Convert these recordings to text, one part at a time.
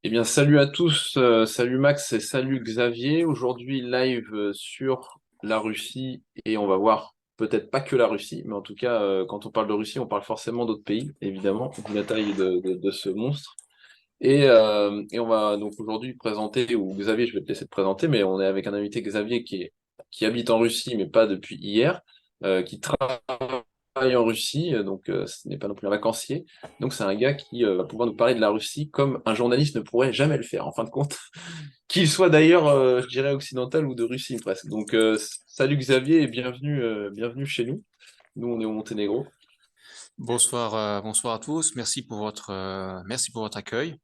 Eh bien, salut à tous, salut Max et salut Xavier. Aujourd'hui, live sur la Russie et on va voir peut-être pas que la Russie, mais en tout cas, quand on parle de Russie, on parle forcément d'autres pays, évidemment, vu la taille de ce monstre. Et on va donc aujourd'hui présenter, ou Xavier, je vais te laisser te présenter, mais on est avec un invité Xavier qui habite en Russie, mais pas depuis hier, qui travaille en Russie, donc ce n'est pas non plus un vacancier. Donc c'est un gars qui va pouvoir nous parler de la Russie comme un journaliste ne pourrait jamais le faire, en fin de compte, qu'il soit d'ailleurs, je dirais, occidental ou de Russie presque. Donc salut Xavier et bienvenue chez nous. Nous, on est au Monténégro. Bonsoir, bonsoir à tous. Merci pour votre accueil.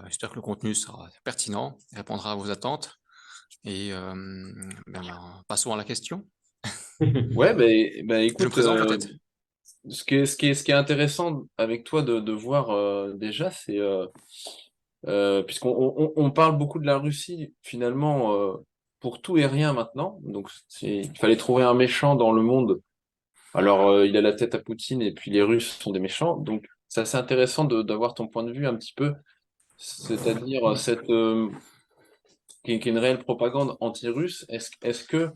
J'espère que le contenu sera pertinent, et répondra à vos attentes. Et passons à la question. Ouais, bah, Je me écoute, présente peut-être. ce qui est intéressant avec toi de voir déjà, c'est puisqu'on on parle beaucoup de la Russie finalement pour tout et rien maintenant. Donc il fallait trouver un méchant dans le monde. Alors il a la tête à Poutine et puis les Russes sont des méchants. Donc c'est assez intéressant d'avoir ton point de vue un petit peu, c'est-à-dire cette qui est une réelle propagande anti-russe. Est-ce que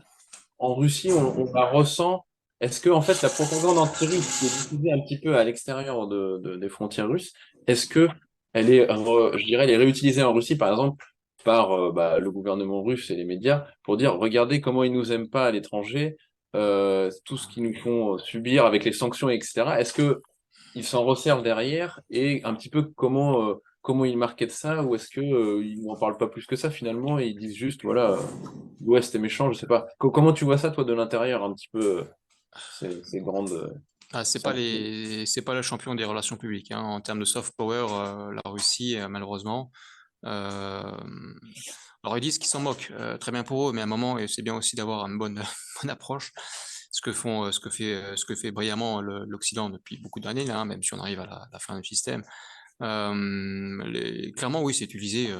en Russie, on la ressent. Est-ce que, en fait, la propagande anti-russe qui est diffusée un petit peu à l'extérieur des frontières russes, est-ce que je dirais, elle est réutilisée en Russie, par exemple, par le gouvernement russe et les médias, pour dire, regardez comment ils nous aiment pas à l'étranger, tout ce qu'ils nous font subir avec les sanctions, etc. Est-ce que ils s'en resservent derrière et un petit peu comment ils marketent ça, ou est-ce que ils n'en parlent pas plus que ça finalement et ils disent juste, voilà. Ouais, c'était méchant, je sais pas. Comment tu vois ça, toi, de l'intérieur, un petit peu, ces grandes sanctions? C'est pas le champion des relations publiques, hein. En termes de soft power, la Russie, malheureusement. Euh, alors ils disent qu'ils s'en moquent, très bien pour eux, mais à un moment, et c'est bien aussi d'avoir une bonne, bonne approche. Ce que fait brillamment l'Occident depuis beaucoup d'années, là, hein, même si on arrive à la fin du système. Clairement, oui, c'est utilisé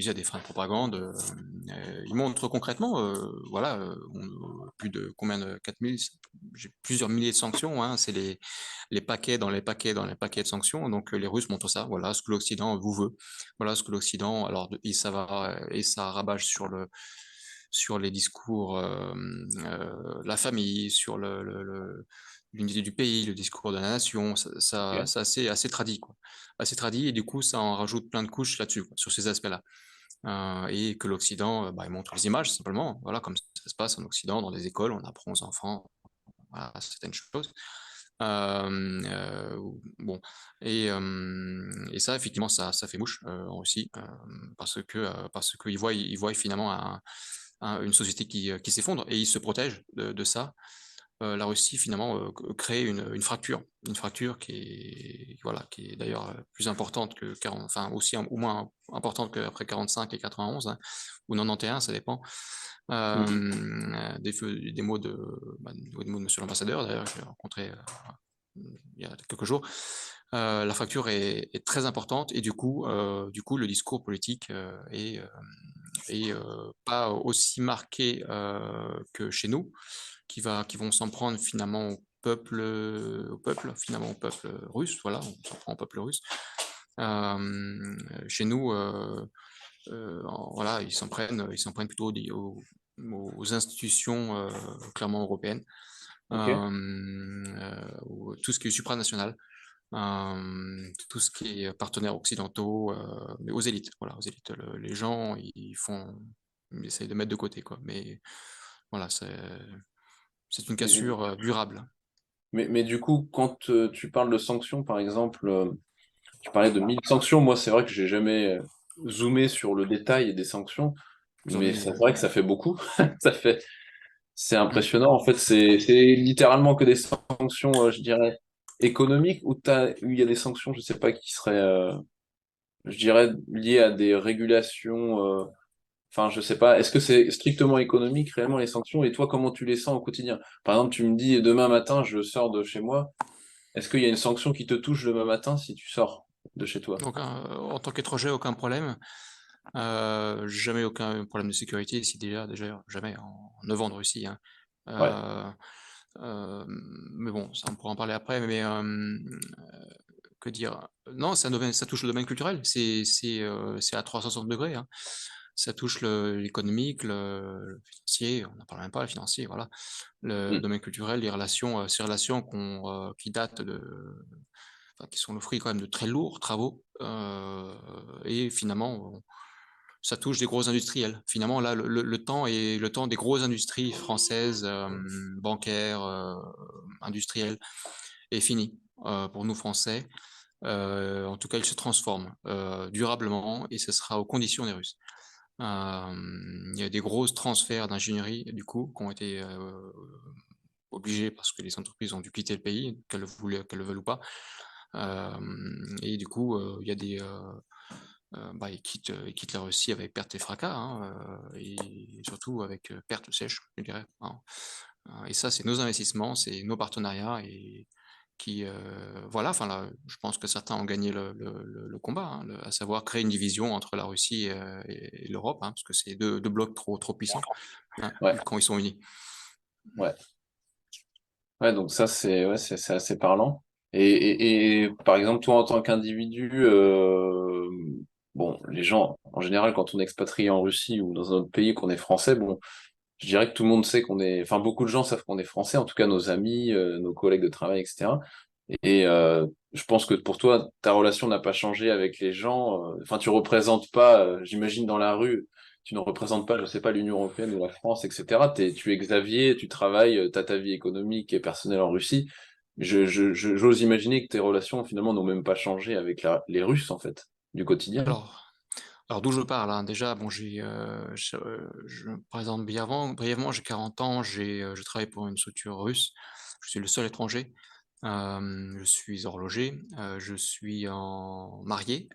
à des fins de propagande. Ils montrent concrètement, voilà, plus de combien de 4000, j'ai plusieurs milliers de sanctions, hein, c'est les paquets dans les paquets dans les paquets de sanctions. Donc les Russes montrent ça, voilà ce que l'Occident vous veut, voilà ce que l'Occident, alors et ça rabâche sur les discours, la famille, sur l'unité du pays, le discours de la nation, Ok. c'est assez tradit, quoi. Assez tradit, et du coup, ça en rajoute plein de couches là-dessus, quoi, sur ces aspects-là. Et que l'Occident, il montre les images, simplement. Voilà, comme ça se passe en Occident, dans les écoles, on apprend aux enfants, voilà, certaines choses. Bon, et ça, effectivement, ça fait mouche en Russie, parce qu'ils voient finalement une société qui s'effondre, et ils se protègent de ça. La Russie finalement crée une fracture qui est d'ailleurs plus importante que 40, enfin aussi au moins importante qu'après 45 et 91, hein, ou 91, ça dépend. Mhm. Des mots des mots de Monsieur l'ambassadeur, d'ailleurs, que j'ai rencontré il y a quelques jours. La fracture est très importante, et du coup, le discours politique est pas aussi marqué que chez nous, qui vont s'en prendre finalement finalement au peuple russe, voilà, on s'en prend au peuple russe. Chez nous, voilà, ils s'en prennent plutôt aux institutions clairement européennes, Ok. tout ce qui est supranational, tout ce qui est partenaires occidentaux, mais aux élites, voilà, aux élites. Les gens, ils essayent de mettre de côté, quoi. Mais voilà, c'est une Et- cassure durable. mais du coup, quand tu parles de sanctions, par exemple, tu parlais de 1000 sanctions. Moi, c'est vrai que j'ai jamais zoomé sur le détail des sanctions, Plusieurs mais milliers, c'est hein. vrai que ça fait beaucoup. Ça fait, c'est Mm. impressionnant. En fait, c'est littéralement que des sanctions, je dirais, économiques, où il y a des sanctions, je sais pas, qui seraient, je dirais, liées à des régulations. Enfin, je sais pas, est-ce que c'est strictement économique réellement les sanctions et toi, comment tu les sens au quotidien? Par exemple, tu me dis demain matin, je sors de chez moi. Est-ce qu'il y a une sanction qui te touche demain matin si tu sors de chez toi? Donc, en tant qu'étranger, aucun problème. Jamais aucun problème de sécurité ici, déjà jamais en 9 ans de Russie, hein. Ouais. Euh, mais bon, ça on pourra en parler après. Mais que dire? Non, ça touche le domaine culturel. C'est à 360 degrés, hein. Ça touche l'économique, le financier, on n'en parle même pas, le financier, voilà. Le Mm. domaine culturel, ces relations qui datent enfin, qui sont le fruit quand même de très lourds travaux. Et finalement, ça touche des gros industriels. Finalement, là, le temps est le temps des grosses industries françaises, bancaires, industrielles, est fini pour nous Français. En tout cas, il se transforme durablement et ce sera aux conditions des Russes. Il y a des gros transferts d'ingénierie, du coup, qui ont été obligés parce que les entreprises ont dû quitter le pays, qu'elles le veulent ou pas. Et du coup, il y a bah, ils quittent la Russie avec perte et fracas, hein, et surtout avec perte sèche, je dirais, hein. Et ça, c'est nos investissements, c'est nos partenariats et voilà, enfin là, je pense que certains ont gagné le combat, hein, à savoir créer une division entre la Russie et l'Europe, hein, parce que c'est deux blocs trop puissants, hein, Ouais, quand ils sont unis. ouais. Ouais, donc ça, c'est assez parlant. Et par exemple, toi, en tant qu'individu, bon, les gens, en général, quand on est expatrié en Russie ou dans un autre pays, qu'on est français, bon, je dirais que tout le monde sait qu'on est, enfin, beaucoup de gens savent qu'on est français, en tout cas nos amis, nos collègues de travail, etc. Et je pense que pour toi, ta relation n'a pas changé avec les gens. Enfin, tu représentes pas, j'imagine, dans la rue, tu ne représentes pas, je sais pas, l'Union européenne ou la France, etc. Tu es Xavier, tu travailles, tu as ta vie économique et personnelle en Russie. J'ose imaginer que tes relations, finalement, n'ont même pas changé avec les Russes, en fait, du quotidien. Alors, alors d'où je parle, hein, déjà, bon, je me présente brièvement, j'ai 40 ans, je travaille pour une structure russe, je suis le seul étranger. Je suis horloger, je suis marié,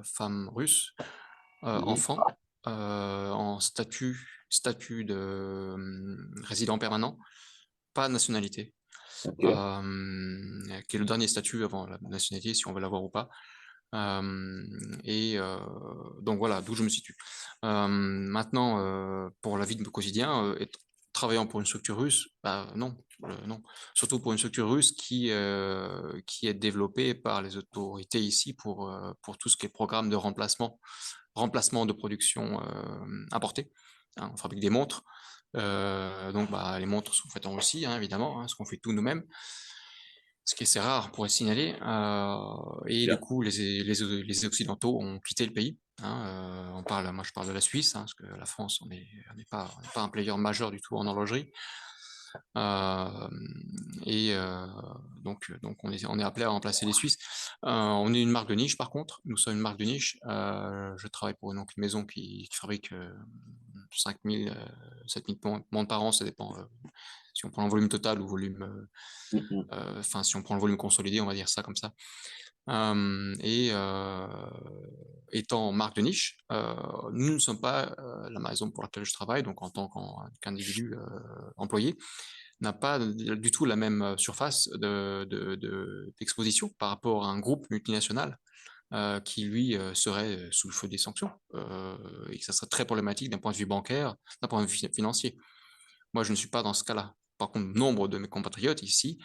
femme russe, Mhm. enfant, en statut de résident permanent, pas nationalité, Ok. qui est le dernier statut avant la nationalité, si on veut l'avoir ou pas. Et donc voilà, d'où je me situe. Maintenant, pour la vie de quotidien, travaillant pour une structure russe, bah non, non. Surtout pour une structure russe qui est développée par les autorités ici pour tout ce qui est programme de remplacement de production importée, hein. On fabrique des montres. Donc bah, les montres sont faites en Russie, hein, évidemment, hein, parce qu'on fait tout nous-mêmes, ce qui est assez rare pour être signalé. Et du Bien. coup, les Occidentaux ont quitté le pays, hein. Moi, je parle de la Suisse, hein, parce que la France, on n'est pas un player majeur du tout en horlogerie. Euh, et donc on est appelé à remplacer les Suisses. On est une marque de niche, par contre. Nous sommes une marque de niche. Je travaille pour donc, une maison qui fabrique 5000, 7000 montres par an, ça dépend si on prend le volume total ou volume, Mhm. enfin si on prend le volume consolidé, on va dire ça comme ça. Et étant marque de niche, nous ne sommes pas la maison pour laquelle je travaille, donc en tant qu'individu employé, n'a pas du tout la même surface d'exposition par rapport à un groupe multinational qui, lui, serait sous le feu des sanctions et que ça serait très problématique d'un point de vue bancaire, d'un point de vue financier. Moi, je ne suis pas dans ce cas-là. Par contre, nombre de mes compatriotes ici,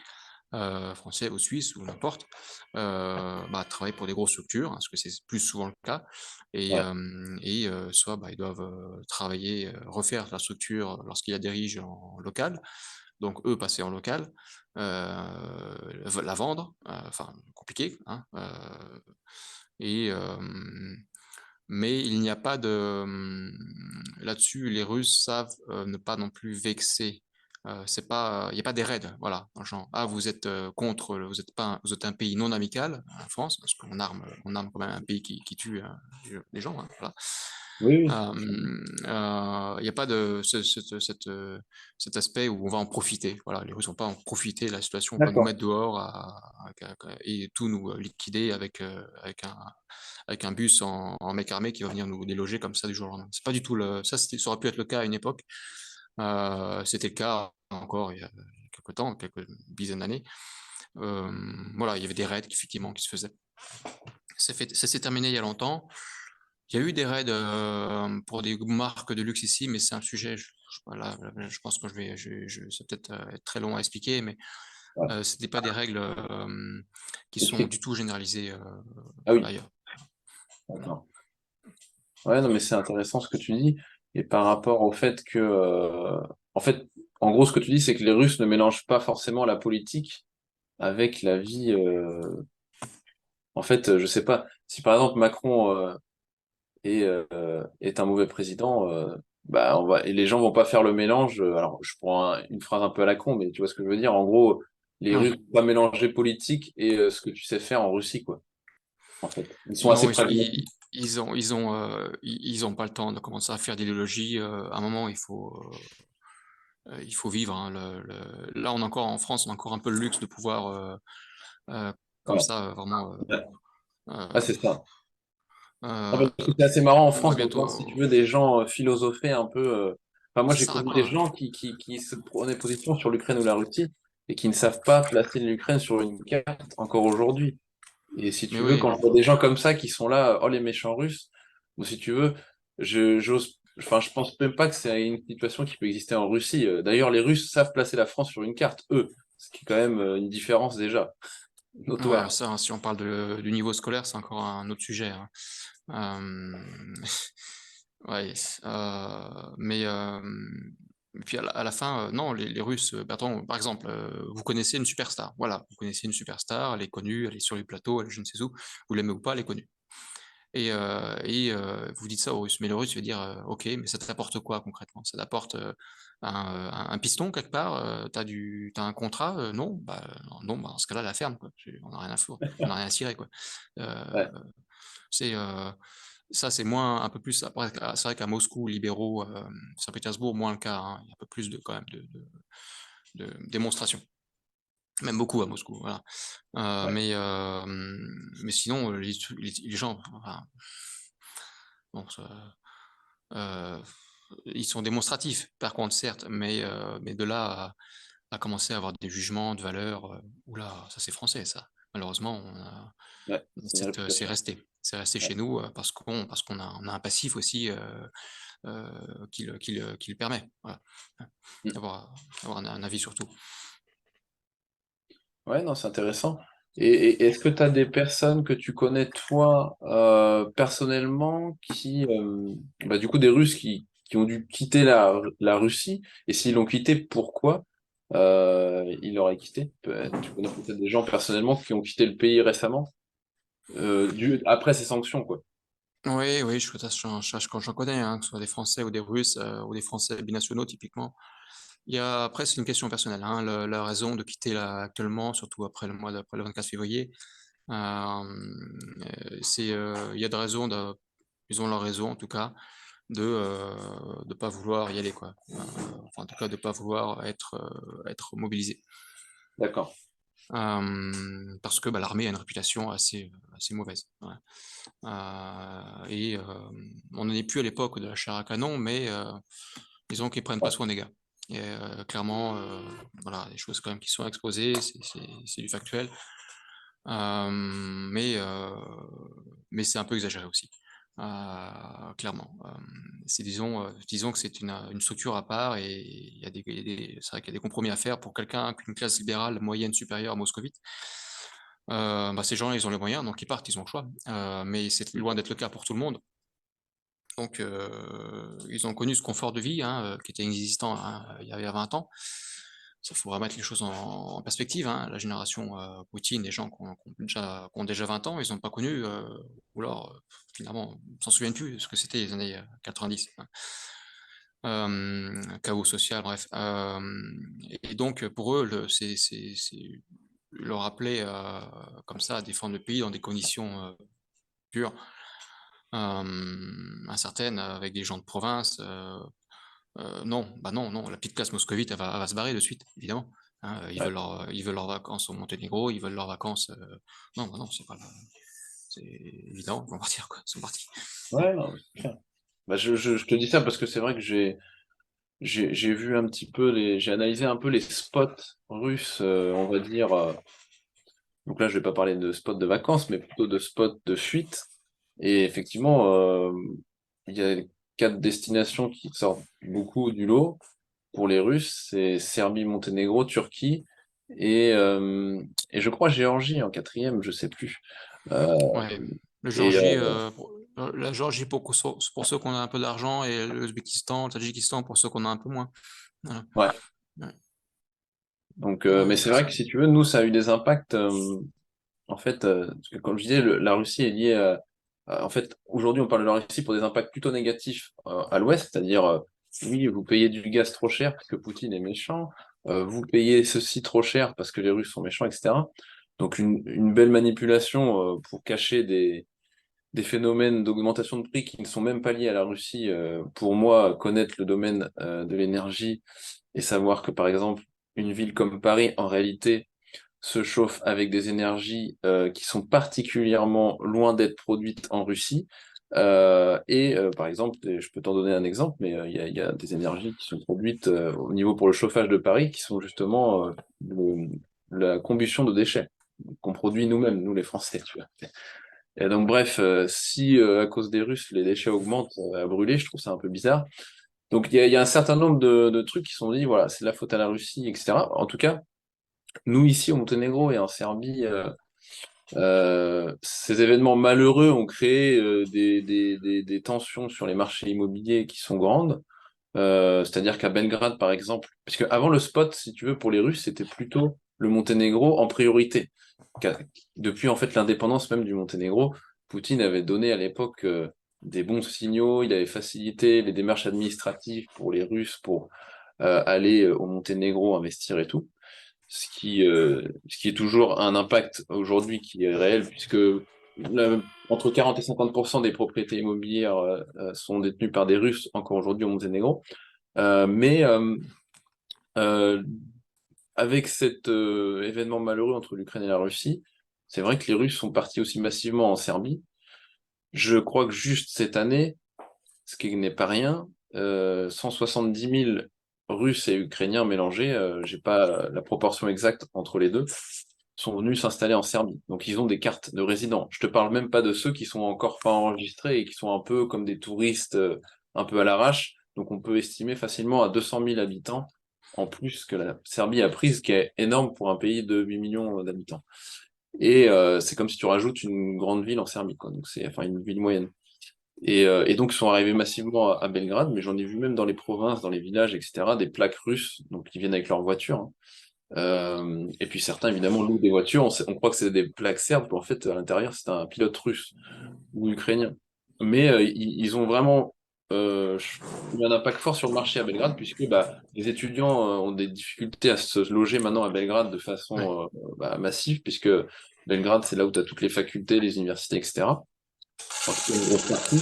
français ou suisses ou n'importe, bah, travaillent pour des grosses structures, hein, parce que c'est plus souvent le cas, Ouais. soit bah, ils doivent travailler, refaire la structure lorsqu'il y a des riges en local, donc eux passer en local, la vendre, enfin compliqué, hein, et mais il n'y a pas là-dessus, les Russes savent ne pas non plus vexer. C'est pas, il n'y a pas des raids, voilà, dans le genre, ah, vous êtes contre, vous êtes un pays non amical, en France, parce on arme quand même un pays qui tue les gens, hein, voilà. Oui, oui. Il n'y a pas de cet aspect où on va en profiter. Voilà, les Russes vont pas en profiter de la situation, vont pas nous D'accord. mettre dehors et tout nous liquider avec un bus en mec armé qui va venir nous déloger comme ça du jour au lendemain. C'est pas du tout ça aurait pu être le cas à une époque. C'était le cas encore il y a quelques temps, quelques dizaines d'années. Voilà, il y avait des raids effectivement qui se faisaient. Ça s'est terminé il y a longtemps. Il y a eu des raids pour des marques de luxe ici, mais c'est un sujet, je pense que ça va peut-être être très long à expliquer, mais Ouais. C'était pas des règles qui sont Écrit. du tout généralisées Ah oui, ailleurs. d'accord. Ouais, non, mais c'est intéressant ce que tu dis. Et par rapport au fait que, en fait, en gros, ce que tu dis, c'est que les Russes ne mélangent pas forcément la politique avec la vie. En fait, je sais pas. Si par exemple Macron est un mauvais président, bah et les gens vont pas faire le mélange. Alors, je prends une phrase un peu à la con, mais tu vois ce que je veux dire. En gros, les Russes Oui. vont pas mélanger politique et ce que tu sais faire en Russie, quoi. En fait, ils sont Non, assez pragmatiques. ils ont pas le temps de commencer à faire d'idéologie. À un moment, il faut vivre, hein. Là, on a encore en France, on a encore un peu le luxe de pouvoir comme Voilà. ça, vraiment. Ah, Euh, c'est ça. Ah, euh, parce que c'est assez marrant en on va France de voir, si tu veux, bientôt. des gens philosopher un peu. Enfin, moi, Ça j'ai sert à connu des quoi? gens qui se prenaient position sur l'Ukraine ou la Russie et qui ne savent pas placer l'Ukraine sur une carte encore aujourd'hui. Et si Mais tu veux, oui, quand je vois des gens comme ça qui sont là, oh les méchants Russes, ou si tu veux, enfin, je pense même pas que c'est une situation qui peut exister en Russie. D'ailleurs, les Russes savent placer la France sur une carte, eux, ce qui est quand même une différence déjà ouais, notoire. ça, hein, si on parle du niveau scolaire, c'est encore un autre sujet, hein. Euh, ouais, mais et puis à la fin, non, les Russes, attends, par exemple, vous connaissez une superstar, voilà, vous connaissez une superstar, elle est connue, elle est sur les plateaux, elle est je ne sais où, vous l'aimez ou pas, elle est connue. Vous dites ça aux Russes, mais le Russe va dire, ok, mais ça t'apporte quoi concrètement? Ça t'apporte un piston quelque part? T'as un contrat? Non, non, bah, dans ce cas-là, la ferme, quoi. On n'a rien à foutre, on n'a rien à cirer, quoi. Euh, Ouais, c'est Ça, c'est moins, un peu plus. Après, c'est vrai qu'à Moscou, libéraux, Saint-Pétersbourg, moins le cas, hein. Il y a un peu plus de quand même de démonstrations. Même beaucoup à Moscou, voilà. ouais, Mais sinon, les gens, enfin, bon, euh, ils sont démonstratifs, par contre, certes, mais de là à commencer à avoir des jugements de valeur, oula, ça c'est français, ça. Malheureusement, ouais, c'est une c'est réputation. resté. C'est resté Ouais. chez nous parce qu'on a, on a un passif aussi qui le permet. Voilà. Mm. D'avoir, avoir un avis sur tout. Ouais, non, c'est intéressant. Et est-ce que tu as des personnes que tu connais, toi, personnellement, bah, du coup, des Russes qui ont dû quitter la Russie, et s'ils l'ont quitté, pourquoi ils l'auraient quitté? Tu connais peut-être des gens personnellement qui ont quitté le pays récemment, après ces sanctions, quoi. Oui, oui, quand j'en connais, hein, que ce soit des Français ou des Russes ou des Français binationaux typiquement. Après, c'est une question personnelle, hein, la raison de quitter là, actuellement, surtout après le 24 février. Il y a des raisons, ils ont leur raison en tout cas, de pas vouloir y aller, quoi. Enfin, en tout cas, de pas vouloir être mobilisé. D'accord. Parce que bah, l'armée a une réputation assez mauvaise. Ouais. On n'en est plus à l'époque de la chair à canon, mais disons qu'ils prennent pas Ouais, soin des gars. Clairement, voilà, des choses quand même qui sont exposées, c'est du factuel. Euh, mais mais c'est un peu exagéré aussi. Clairement. Disons que c'est une structure à part et c'est vrai qu'il y a des compromis à faire pour quelqu'un qu'une classe libérale moyenne supérieure moscovite. Bah, ces gens, ils ont les moyens, donc ils partent, ils ont le choix. Mais c'est loin d'être le cas pour tout le monde. Donc, ils ont connu ce confort de vie hein, qui était inexistant hein, il y avait 20 ans. Ça faut remettre les choses en perspective, hein. La génération Poutine, les gens qui ont déjà 20 ans, ils n'ont pas connu, ou alors finalement, ils ne s'en souviennent plus de ce que c'était les années 90, hein. Chaos social, bref. Et donc, pour eux, leur rappeler comme ça à défendre le pays dans des conditions dures, incertaines, avec des gens de province. Non, bah non, non, la petite classe moscovite, elle va se barrer de suite, évidemment. Hein, ouais, ils veulent leurs vacances au Monténégro, ils veulent leurs vacances. Non, bah non, c'est pas. C'est évident, ils vont partir, quoi. Ils sont partis. ouais, non, c'est clair. Bah, je te dis ça parce que c'est vrai que j'ai vu un petit peu j'ai analysé un peu les spots russes, on va dire. Donc là, je vais pas parler de spots de vacances, mais plutôt de spots de fuite. Et effectivement, il y a quatre destinations qui sortent beaucoup du lot pour les Russes, c'est Serbie, Monténégro, Turquie et, euh, et je crois Géorgie en quatrième, je sais plus. Euh, Ouais. Le et Géorgie, la Géorgie pour ceux qui ont un peu d'argent et l'Ouzbékistan, le Tadjikistan pour ceux qui en ont un peu moins. Voilà. ouais. Ouais. Donc, Ouais, mais c'est vrai que si tu veux, nous, ça a eu des impacts. En fait, parce que comme je disais, la Russie est liée en fait, aujourd'hui, on parle de la Russie pour des impacts plutôt négatifs à l'Ouest, c'est-à-dire, oui, vous payez du gaz trop cher parce que Poutine est méchant, vous payez ceci trop cher parce que les Russes sont méchants, etc. Donc, une belle manipulation pour cacher des phénomènes d'augmentation de prix qui ne sont même pas liés à la Russie. Pour moi, connaître le domaine de l'énergie et savoir que, par exemple, une ville comme Paris, en réalité, se chauffe avec des énergies qui sont particulièrement loin d'être produites en Russie. Par exemple, je peux t'en donner un exemple, mais il y a des énergies qui sont produites au niveau pour le chauffage de Paris, qui sont justement la combustion de déchets qu'on produit nous-mêmes, nous les Français, tu vois. Et donc bref, si à cause des Russes les déchets augmentent à brûler, je trouve ça un peu bizarre. Donc il y a un certain nombre de trucs qui sont dit, voilà, c'est la faute à la Russie, etc. En tout cas, nous ici au Monténégro et en Serbie, ces événements malheureux ont créé des tensions sur les marchés immobiliers qui sont grandes. C'est-à-dire qu'à Belgrade, par exemple, puisque avant le spot, si tu veux, pour les Russes, c'était plutôt le Monténégro en priorité. Qu'à- Depuis en fait l'indépendance même du Monténégro, Poutine avait donné à l'époque des bons signaux, il avait facilité les démarches administratives pour les Russes pour aller au Monténégro investir et tout ce qui est toujours un impact aujourd'hui qui est réel, puisque entre 40 et 50% des propriétés immobilières sont détenues par des Russes encore aujourd'hui au Monténégro. Mais euh, avec cet événement malheureux entre l'Ukraine et la Russie, c'est vrai que les Russes sont partis aussi massivement en Serbie. Je crois que juste cette année, ce qui n'est pas rien, 170 000 Russes et Ukrainiens mélangés, j'ai pas la proportion exacte entre les deux, sont venus s'installer en Serbie. Donc ils ont des cartes de résidents. Je te parle même pas de ceux qui sont encore pas enregistrés et qui sont un peu comme des touristes, un peu à l'arrache. Donc on peut estimer facilement à 200 000 habitants en plus que la Serbie a pris, ce qui est énorme pour un pays de 8 millions d'habitants. Et c'est comme si tu rajoutes une grande ville en Serbie, quoi. Donc c'est enfin une ville moyenne. Et donc ils sont arrivés massivement à Belgrade, mais j'en ai vu même dans les provinces, dans les villages, etc., des plaques russes, donc qui viennent avec leur voiture, hein. Et puis certains, évidemment, louent des voitures. On croit que c'est des plaques serbes, mais en fait, à l'intérieur, c'est un pilote russe ou ukrainien. Mais ils ont vraiment eu un impact fort sur le marché à Belgrade, puisque bah, les étudiants ont des difficultés à se loger maintenant à Belgrade de Ouais. façon massive, puisque Belgrade, c'est là où tu as toutes les facultés, les universités, etc. En tout cas, une grosse partie.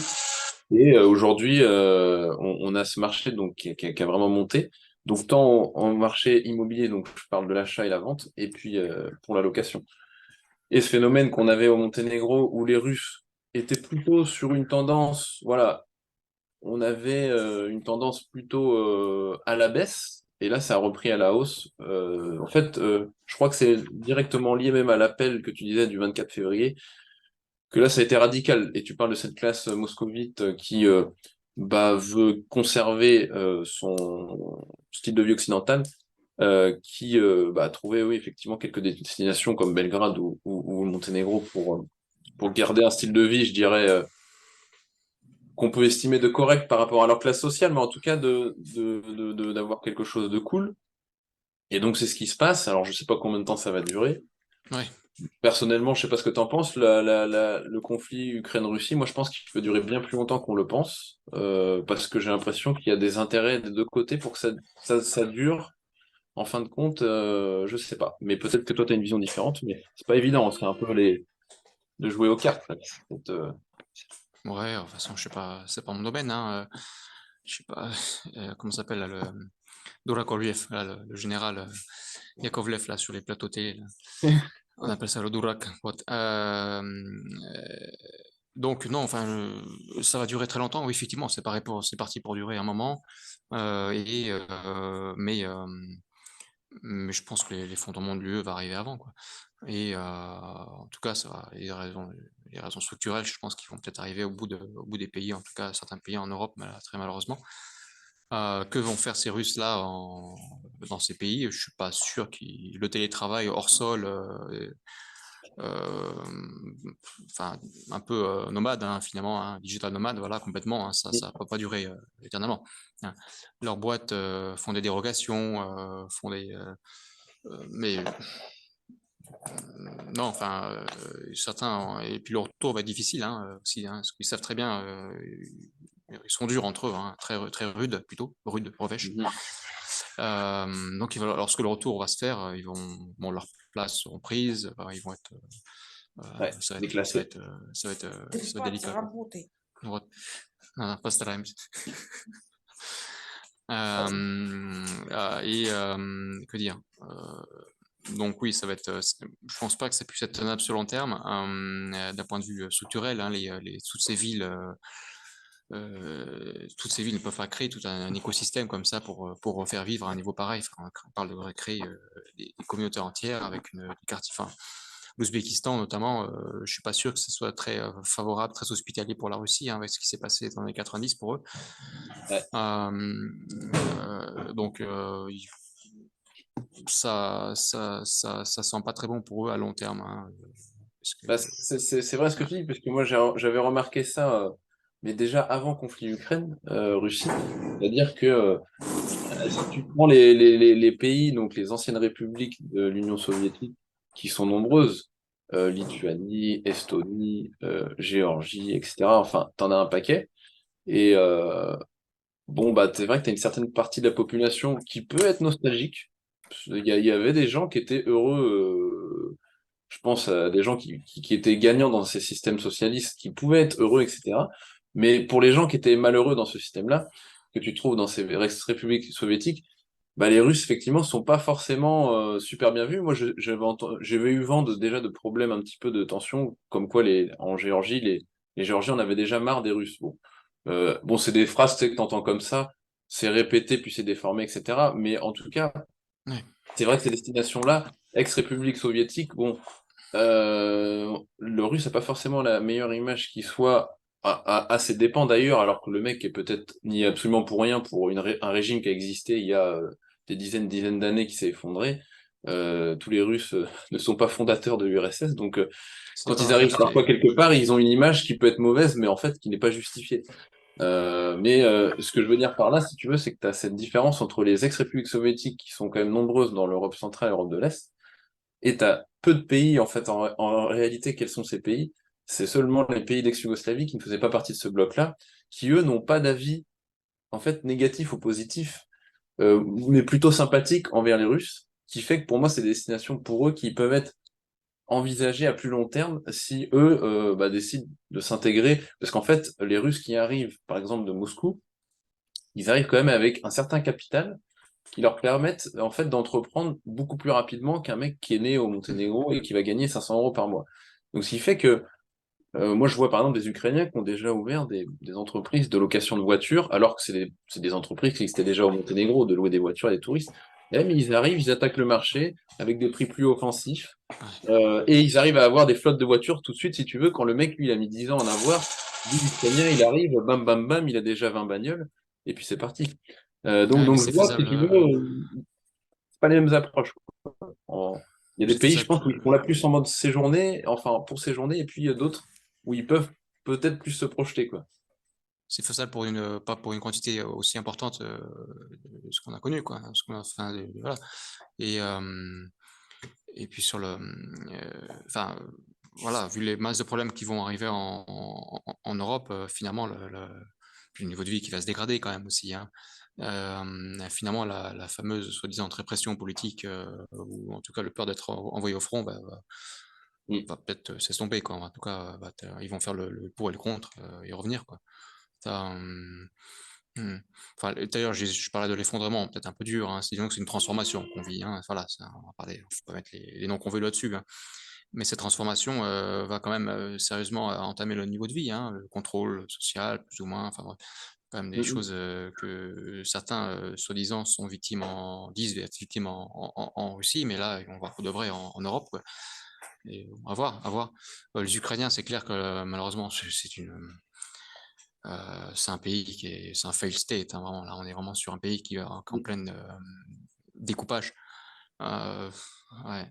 Et aujourd'hui, on a ce marché donc, qui a vraiment monté. Donc, tant en marché immobilier, donc je parle de l'achat et la vente, et puis pour la location. Et ce phénomène qu'on avait au Monténégro, où les Russes étaient plutôt sur une tendance, voilà, on avait une tendance plutôt à la baisse, et là, ça a repris à la hausse. En fait, je crois que c'est directement lié même à l'appel que tu disais du 24 février, que là, ça a été radical. Et tu parles de cette classe moscovite qui bah, veut conserver son style de vie occidental, qui bah, a trouvé, oui, effectivement, quelques destinations comme Belgrade ou le Monténégro pour garder un style de vie, je dirais, qu'on peut estimer de correct par rapport à leur classe sociale, mais en tout cas d'avoir quelque chose de cool. Et donc, c'est ce qui se passe. Alors, je sais pas combien de temps ça va durer. Ouais. Personnellement, je sais pas ce que tu en penses, le conflit Ukraine-Russie, moi je pense qu'il peut durer bien plus longtemps qu'on le pense, parce que j'ai l'impression qu'il y a des intérêts des deux côtés pour que ça dure. En fin de compte, je sais pas. Mais peut-être que toi tu as une vision différente, mais c'est pas évident, c'est un peu de jouer aux cartes, là. Ouais, de toute façon, je sais pas, c'est pas mon domaine, hein. Je sais pas, comment ça s'appelle là, le Durakovlev, là, le général Yakovlev là sur les plateaux télé, là. On appelle ça le Durak. What. Donc non, enfin, ça va durer très longtemps. Oui, effectivement, c'est parti pour durer un moment. Euh, et mais mais je pense que les fondements de l'UE va arriver avant, quoi. Et en tout cas, ça va, les raisons structurelles, je pense qu'ils vont peut-être arriver au bout des pays, en tout cas certains pays en Europe, très malheureusement. Que vont faire ces Russes-là dans ces pays? Je suis pas sûr le télétravail hors sol, euh, enfin un peu nomade hein, finalement, hein, digital nomade, voilà complètement. Hein, ça va pas durer éternellement. Hein. Leurs boîtes font des dérogations, mais non, enfin certains et puis leur retour va être difficile hein, aussi, hein, parce qu'ils savent très bien. Ils sont durs entre eux, hein, très, très rudes plutôt, rudes, revêches. Mhm. Donc, lorsque le retour va se faire, bon, leurs places seront prises, ils vont être, Ouais, déclassé. ça va être délicat, quoi. Вот. Постараемся. Que dire? Donc oui, ça va être. Je pense pas que ça puisse être tenable sur long terme, d'un point de vue structurel. Hein, toutes ces villes ne peuvent pas créer tout un écosystème comme ça pour faire vivre à un niveau pareil. Enfin, on parle de créer des communautés entières avec des quartiers. Enfin, l'Ouzbékistan notamment, je suis pas sûr que ce soit très favorable, très hospitalier pour la Russie, hein, avec ce qui s'est passé dans les années 90 pour eux. Ouais. Donc ça sent pas très bon pour eux à long terme, hein, parce que Bah, c'est vrai ce que tu dis, parce que moi j'avais remarqué ça, mais déjà avant conflit Ukraine-Russie, c'est-à-dire que si tu prends les pays, donc les anciennes républiques de l'Union soviétique, qui sont nombreuses, Lituanie, Estonie, Géorgie, etc., enfin, t'en as un paquet, et bon, bah, c'est vrai que t'as une certaine partie de la population qui peut être nostalgique. Il y avait des gens qui étaient heureux, je pense à des gens qui étaient gagnants dans ces systèmes socialistes, qui pouvaient être heureux, etc. Mais pour les gens qui étaient malheureux dans ce système-là, que tu trouves dans ces républiques soviétiques, bah, les Russes, effectivement, sont pas forcément super bien vus. Moi, j'avais eu vent déjà de problèmes un petit peu de tension, comme quoi en Géorgie, les Géorgiens en avaient déjà marre des Russes. Bon, c'est des phrases tu sais, que t'entends comme ça, c'est répété, puis c'est déformé, etc. Mais en tout cas, ouais. c'est vrai que ces destinations-là, ex-république soviétique, bon, le russe n'a pas forcément la meilleure image qui soit à ses dépens d'ailleurs, alors que le mec est peut-être ni absolument pour rien pour un régime qui a existé il y a des dizaines d'années qui s'est effondré. Tous les Russes ne sont pas fondateurs de l'URSS, donc C'est quand ils pas arrivent tout parfois quelque part, ils ont une image qui peut être mauvaise, mais en fait qui n'est pas justifiée. Mais ce que je veux dire par là, si tu veux, c'est que tu as cette différence entre les ex-républiques soviétiques qui sont quand même nombreuses dans l'Europe centrale et l'Europe de l'Est, et tu as peu de pays, en fait, en réalité, quels sont ces pays? C'est seulement les pays d'ex-Yougoslavie qui ne faisaient pas partie de ce bloc-là, qui eux n'ont pas d'avis, en fait, négatif ou positif, mais plutôt sympathique envers les Russes, qui fait que pour moi, c'est des destinations pour eux qui peuvent être envisagées à plus long terme si eux bah, décident de s'intégrer. Parce qu'en fait, les Russes qui arrivent, par exemple, de Moscou, ils arrivent quand même avec un certain capital qui leur permettent en fait d'entreprendre beaucoup plus rapidement qu'un mec qui est né au Monténégro et qui va gagner 500 euros par mois. Donc ce qui fait que moi je vois par exemple des Ukrainiens qui ont déjà ouvert des entreprises de location de voitures, alors que c'est des entreprises qui existaient déjà au Monténégro, de louer des voitures à des touristes. Et mais ils arrivent, ils attaquent le marché avec des prix plus offensifs, et ils arrivent à avoir des flottes de voitures tout de suite, si tu veux, quand le mec, lui, il a mis 10 ans à en avoir, lui, l'Ukrainien, il arrive, bam, bam, bam, il a déjà 20 bagnoles, et puis c'est parti. Ouais, mais Donc je c'est vois, si faisable. tu veux, c'est pas les mêmes approches. Il y a des C'est pays, je faisable. pense, où ils font la plus en mode séjourné, enfin pour séjourner, et puis il y a d'autres où ils peuvent peut-être plus se projeter, quoi. C'est faisable pour pas pour une quantité aussi importante de ce qu'on a connu, quoi. Hein, ce qu'on a, enfin, voilà. Et, euh, et puis enfin, voilà, vu les masses de problèmes qui vont arriver en Europe, finalement, puis le niveau de vie qui va se dégrader quand même aussi. Hein. Finalement, la fameuse soi-disant répression politique, ou en tout cas le peur d'être envoyé au front, Mm. va peut-être s'estomper, quoi. En tout cas, ils vont faire le pour et le contre et revenir, quoi. Ça, Enfin, d'ailleurs, je parlais de l'effondrement, peut-être un peu dur, hein. Disons que c'est une transformation qu'on vit. Hein. Voilà, on va parler, faut pas mettre les noms qu'on veut là-dessus. Hein. Mais cette transformation va quand même sérieusement entamer le niveau de vie, hein, le contrôle social, plus ou moins. Enfin, bref, quand même des Mm, choses que certains, soi-disant, disent être victimes en Russie, mais là, on va pour de vrai en Europe, quoi. Et à voir, à voir. Les Ukrainiens, c'est clair que malheureusement, c'est une C'est un pays c'est un fail state, hein, vraiment. Là, on est vraiment sur un pays qui est en pleine découpage. Euh, ouais.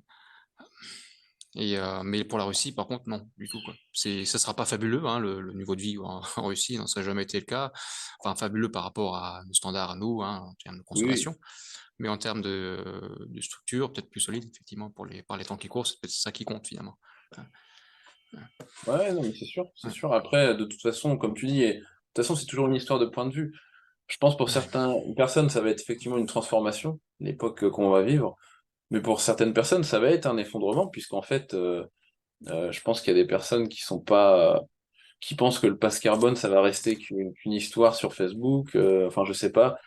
Mais pour la Russie, par contre, non, du tout, quoi. Ça sera pas fabuleux, hein, le niveau de vie en Russie, non, ça n'a jamais été le cas. Enfin, fabuleux par rapport à nos standards à nous, hein, en termes de Oui, oui. consommation. Mais en termes de structure, peut-être plus solide, effectivement, par les temps qui courent, c'est peut-être ça qui compte finalement. Ouais, non, mais c'est sûr, c'est Ouais, sûr. Après, de toute façon, comme tu dis, de toute façon, c'est toujours une histoire de point de vue. Je pense pour ouais, certaines personnes, ça va être effectivement une transformation, l'époque qu'on va vivre. Mais pour certaines personnes, ça va être un effondrement, puisqu'en fait, je pense qu'il y a des personnes qui sont pas, qui pensent que le pass carbone, ça va rester qu'une histoire sur Facebook. Enfin, je sais pas.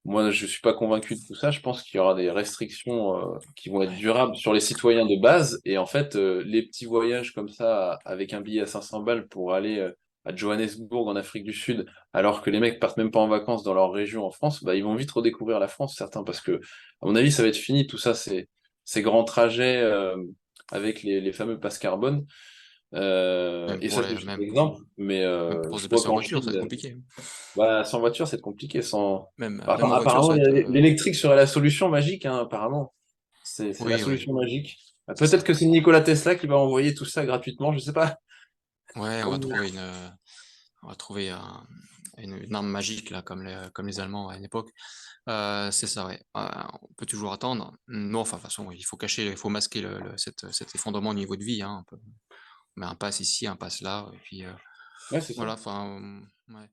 Moi, je suis pas convaincu de tout ça. Je pense qu'il y aura des restrictions qui vont être ouais, durables sur les citoyens de base. Et en fait, les petits voyages comme ça, avec un billet à 500 balles pour aller à Johannesburg en Afrique du Sud, alors que les mecs partent même pas en vacances dans leur région en France, bah, ils vont vite redécouvrir la France, certains, parce que, à mon avis, ça va être fini, tout ça, ces grands trajets avec les fameux passes carbone. même Et pour ça, c'est les, juste un exemple, mais même pour se je vois déplacer en qu'en voiture, ça va être Chine, compliqué. bah, sans voiture, c'est compliqué. Même en voiture, Apparemment, ça va être. l'électrique serait la solution magique, hein, apparemment. C'est la Oui, oui, solution magique. c'est Peut-être ça. que c'est Nikola Tesla qui va envoyer tout ça gratuitement, je sais pas. Ouais, Comme- on va trouver une arme magique là, comme les Allemands à une époque. C'est ça, ouais. On peut toujours attendre. Non, enfin, de toute façon, il faut il faut masquer cet effondrement au niveau de vie, hein, un peu. On met un pass ici, un pass là, et puis Ouais, c'est ça. voilà. Enfin, ouais.